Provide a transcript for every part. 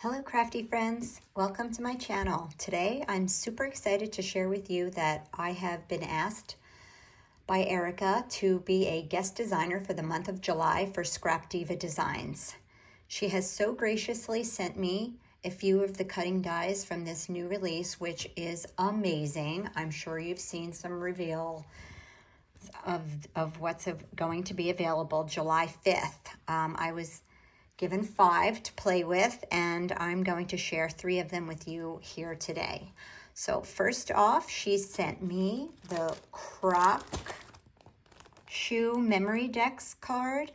Hello crafty friends, welcome to my channel. Today I'm super excited to share with you that I have been asked by Erica to be a guest designer for the month of July for Scrap Diva Designs. She has so graciously sent me a few of the cutting dies from this new release, which is amazing. I'm sure you've seen some reveal of what's going to be available July 5th. I was given 5 to play with, and I'm going to share 3 of them with you here today. So first off, she sent me the Croc shoe MEMORYDEX card,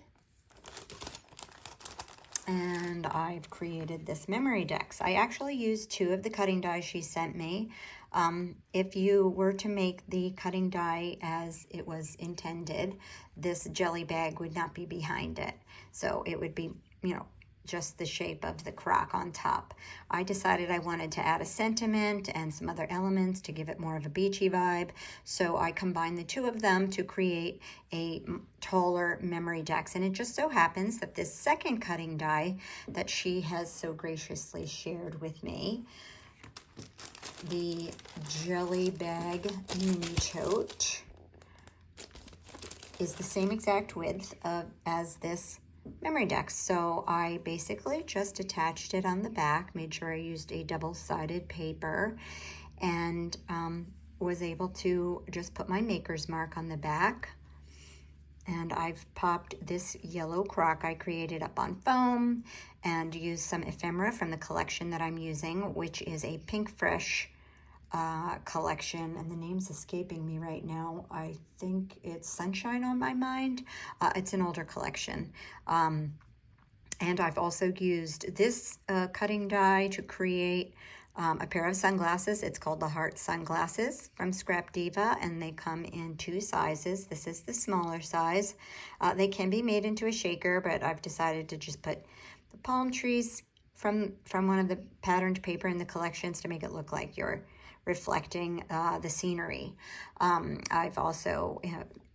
and I've created this MEMORYDEX. I actually used 2 of the cutting dies she sent me. If you were to make the cutting die as it was intended, this jelly bag would not be behind it. So it would be, just the shape of the Croc on top. I decided I wanted to add a sentiment and some other elements to give it more of a beachy vibe. So I combined the 2 of them to create a taller MEMORYDEX. And it just so happens that this second cutting die that she has so graciously shared with me, the Jelly Bag Mini Tote, is the same exact width as this MEMORYDEX. So I basically just attached it on the back, made sure I used a double-sided paper, and was able to just put my maker's mark on the back. And I've popped this yellow Croc I created up on foam and used some ephemera from the collection that I'm using, which is a Pink Fresh collection, and the name's escaping me right now. I think it's Sunshine on My Mind. It's an older collection. And I've also used this cutting die to create a pair of sunglasses. It's called the Heart Sunglasses from Scrap Diva, and they come in 2 sizes. This is the smaller size. They can be made into a shaker, but I've decided to just put the palm trees from one of the patterned paper in the collections to make it look like you're reflecting the scenery. I've also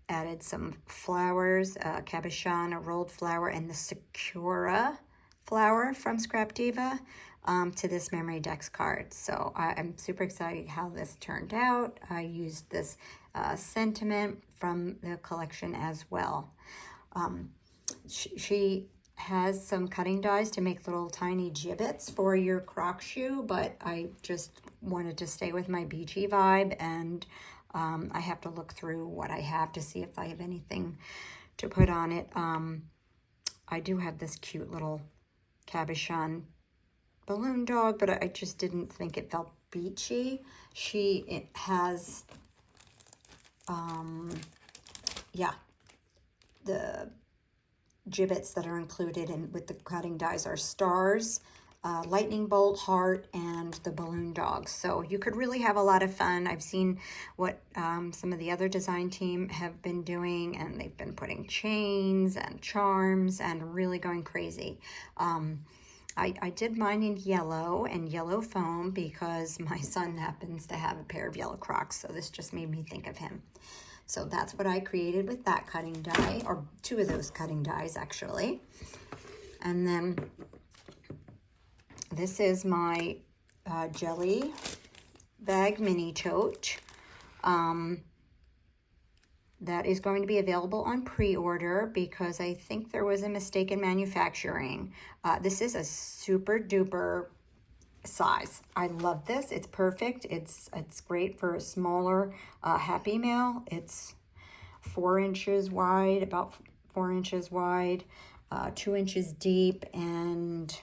added some flowers, cabochon, a rolled flower, and the Sakura flower from Scrap Diva to this MEMORYDEX card. So I'm super excited how this turned out. I used this sentiment from the collection as well. She has some cutting dies to make little tiny gibbets for your Croc shoe, but I just wanted to stay with my beachy vibe, and I have to look through what I have to see if I have anything to put on it. I do have this cute little cabochon balloon dog, but I just didn't think it felt beachy. It has, the gibbets that are included with the cutting dies are stars, lightning bolt, heart, and the balloon dog. So you could really have a lot of fun. I've seen what some of the other design team have been doing, and they've been putting chains and charms and really going crazy. I did mine in yellow and yellow foam because my son happens to have a pair of yellow Crocs, so this just made me think of him. So that's what I created with that cutting die, or 2 of those cutting dies actually. And then this is my Jelly Bag Mini Tote. That is going to be available on pre-order because I think there was a mistake in manufacturing. This is a super duper size. I love this. It's perfect. It's great for a smaller happy mail. It's 4 inches wide, about 4 inches wide, 2 inches deep, and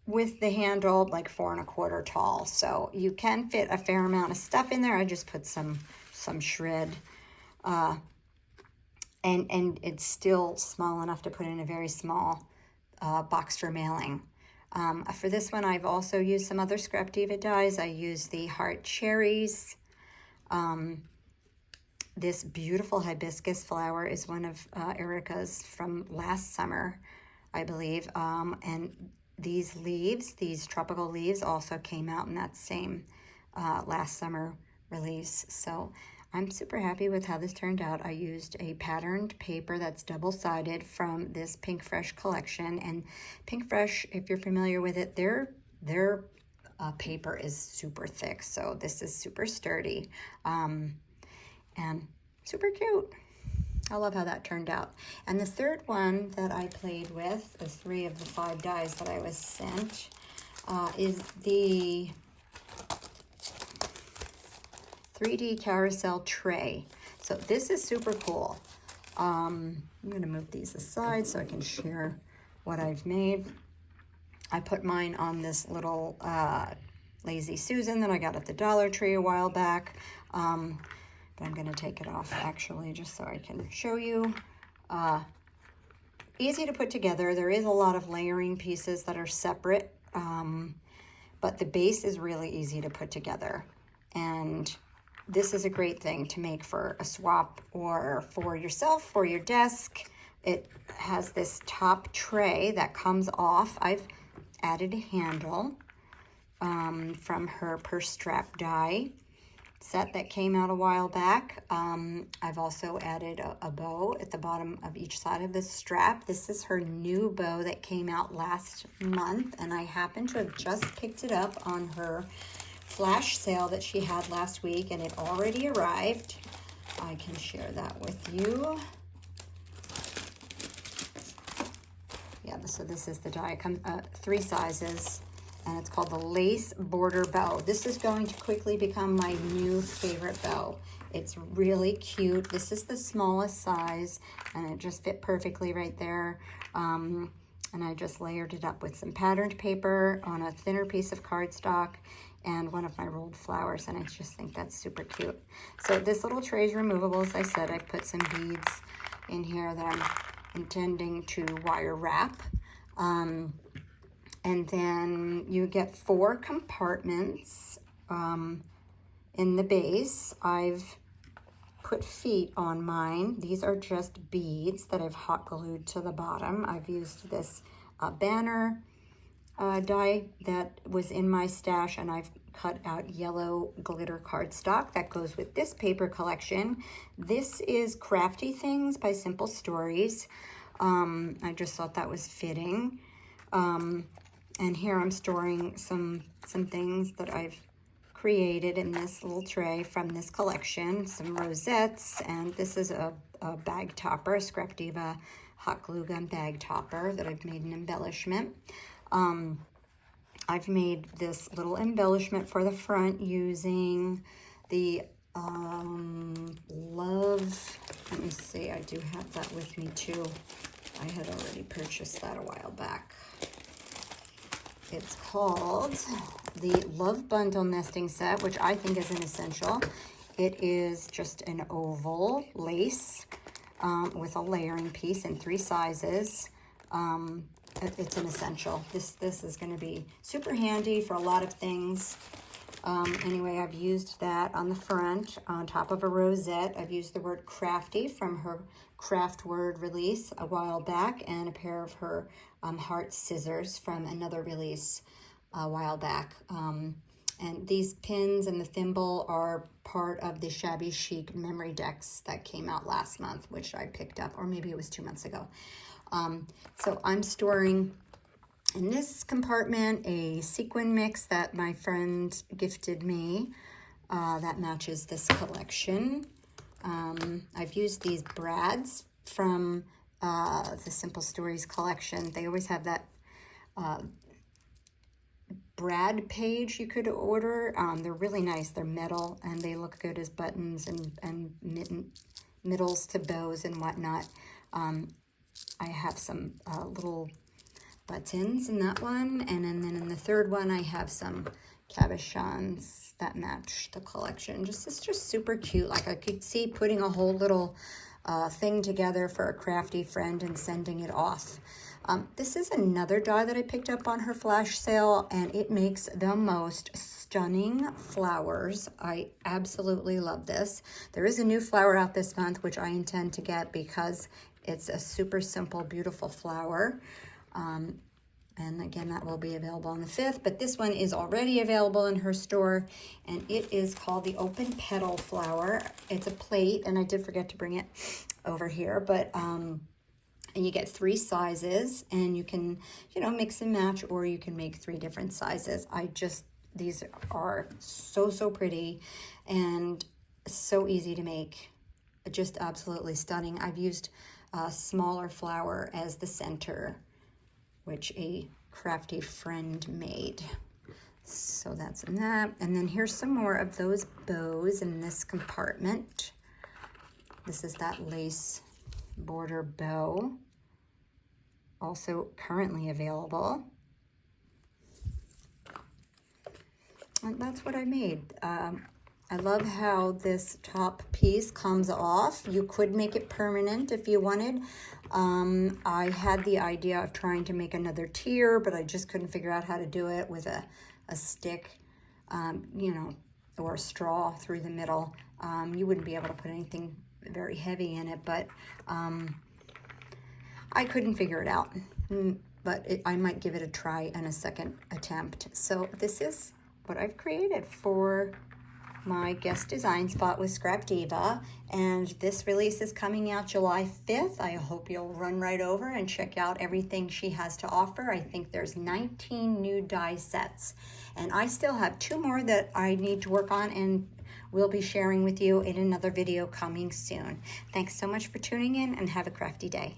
with the handle like 4 1/4 tall. So you can fit a fair amount of stuff in there. I just put some shred, and it's still small enough to put in a very small box for mailing. For this one, I've also used some other Scrap Diva dies. I used the Heart Cherries. This beautiful hibiscus flower is one of Erica's from last summer, I believe. And these leaves, these tropical leaves, also came out in that same last summer release. So I'm super happy with how this turned out. I used a patterned paper that's double-sided from this Pink Fresh collection. And Pink Fresh, if you're familiar with it, their paper is super thick. So this is super sturdy and super cute. I love how that turned out. And the third one that I played with, the 3 of the 5 dies that I was sent, is the 3D carousel tray. So this is super cool. I'm gonna move these aside so I can share what I've made. I put mine on this little Lazy Susan that I got at the Dollar Tree a while back. But I'm gonna take it off actually just so I can show you. Easy to put together. There is a lot of layering pieces that are separate, but the base is really easy to put together. And this is a great thing to make for a swap or for yourself, for your desk. It has this top tray that comes off. I've added a handle from her purse strap die set that came out a while back. I've also added a bow at the bottom of each side of the strap. This is her new bow that came out last month, and I happen to have just picked it up on her flash sale that she had last week, and it already arrived. I can share that with you. Yeah, so this is the die. It comes 3 sizes, and it's called the Lace Border Bow. This is going to quickly become my new favorite bow. It's really cute. This is the smallest size, and it just fit perfectly right there. And I just layered it up with some patterned paper on a thinner piece of cardstock and one of my rolled flowers, and I just think that's super cute. So this little tray is removable. As I said, I put some beads in here that I'm intending to wire wrap. And then you get 4 compartments in the base. I've put feet on mine. These are just beads that I've hot glued to the bottom. I've used this banner die that was in my stash, and I've cut out yellow glitter cardstock that goes with this paper collection. This is Crafty Things by Simple Stories. I just thought that was fitting. And here I'm storing some things that I've created in this little tray from this collection, some rosettes, and this is a bag topper, a Scrap Diva hot glue gun bag topper that I've made an embellishment. I've made this little embellishment for the front using the Love, let me see, I do have that with me too. I had already purchased that a while back. It's called the Love Bundle Nesting Set, which I think is an essential. It is just an oval lace with a layering piece in 3 sizes. It's an essential. This is going to be super handy for a lot of things. Anyway, I've used that on the front on top of a rosette. I've used the word crafty from her craft word release a while back, and a pair of her heart scissors from another release a while back. And these pins and the thimble are part of the Shabby Chic MEMORYDEX that came out last month, which I picked up, or maybe it was 2 months ago. So I'm storing in this compartment a sequin mix that my friend gifted me that matches this collection. I've used these brads from the Simple Stories collection. They always have that brad page you could order. They're really nice. They're metal, and they look good as buttons and middles to bows and whatnot. I have some little buttons in that one, and then in the third one I have some cabochons that match the collection. It's just super cute. Like, I could see putting a whole little thing together for a crafty friend and sending it off. This is another die that I picked up on her flash sale, and it makes the most stunning flowers. I absolutely love this. There is a new flower out this month, which I intend to get because it's a super simple, beautiful flower. And again, that will be available on the 5th, but this one is already available in her store, and it is called the Open Petal Flower. It's a plate, and I did forget to bring it over here, but and you get 3 sizes, and you can, you know, mix and match, or you can make 3 different sizes. These are so pretty and so easy to make. Just absolutely stunning. I've used a smaller flower as the center, which a crafty friend made. So that's in that. And then here's some more of those bows in this compartment. This is that lace border bow, also currently available. And that's what I made. I love how this top piece comes off. You could make it permanent if you wanted. I had the idea of trying to make another tier, but I just couldn't figure out how to do it with a stick, you know, or a straw through the middle. You wouldn't be able to put anything very heavy in it, but I couldn't figure it out. But I might give it a try and a second attempt. So this is what I've created for my guest design spot with Scrap Diva, and this release is coming out July 5th. I hope you'll run right over and check out everything she has to offer. I think there's 19 new die sets, and I still have 2 more that I need to work on, and we'll be sharing with you in another video coming soon. Thanks so much for tuning in, and have a crafty day.